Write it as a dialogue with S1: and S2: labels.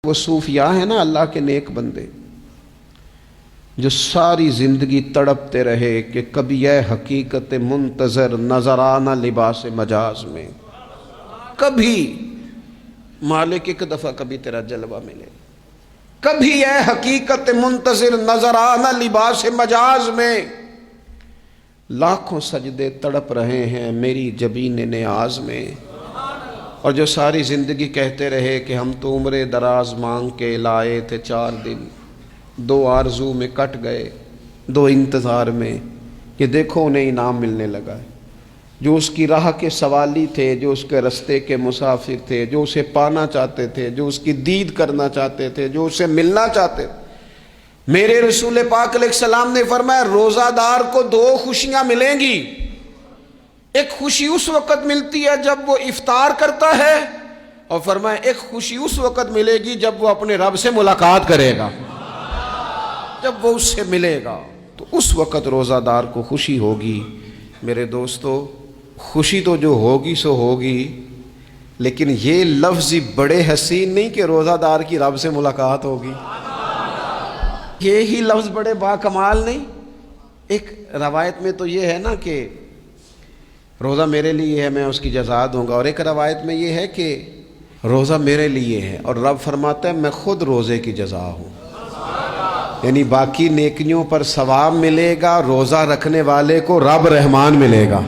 S1: وہ صوفیاء ہیں نا اللہ کے نیک بندے جو ساری زندگی تڑپتے رہے کہ کبھی یہ حقیقت منتظر نظر آنا لباس مجاز میں، کبھی مالک ایک دفعہ کبھی تیرا جلوہ ملے، کبھی یہ حقیقت منتظر نظر آنا لباس مجاز میں۔ لاکھوں سجدے تڑپ رہے ہیں میری جبین نیاز میں، اور جو ساری زندگی کہتے رہے کہ ہم تو عمر دراز مانگ کے لائے تھے 4 دن، 2 آرزو میں کٹ گئے، 2 انتظار میں، کہ دیکھو انہیں انعام ملنے لگا ہے۔ جو اس کی راہ کے سوالی تھے، جو اس کے رستے کے مسافر تھے، جو اسے پانا چاہتے تھے، جو اس کی دید کرنا چاہتے تھے، جو اسے ملنا چاہتے تھے، میرے رسول پاک علیہ السلام نے فرمایا روزہ دار کو 2 خوشیاں ملیں گی۔ ایک خوشی اس وقت ملتی ہے جب وہ افطار کرتا ہے، اور فرمایا ایک خوشی اس وقت ملے گی جب وہ اپنے رب سے ملاقات کرے گا، جب وہ اس سے ملے گا، تو اس وقت روزہ دار کو خوشی ہوگی۔ میرے دوستو، خوشی تو جو ہوگی سو ہوگی، لیکن یہ لفظ بڑے حسین نہیں کہ روزہ دار کی رب سے ملاقات ہوگی، یہی لفظ بڑے باکمال نہیں۔ ایک روایت میں تو یہ ہے نا کہ روزہ میرے لیے ہے، میں اس کی جزا دوں گا، اور ایک روایت میں یہ ہے کہ روزہ میرے لیے ہے اور رب فرماتا ہے میں خود روزے کی جزا ہوں، یعنی باقی نیکیوں پر ثواب ملے گا، روزہ رکھنے والے کو رب رحمان ملے گا۔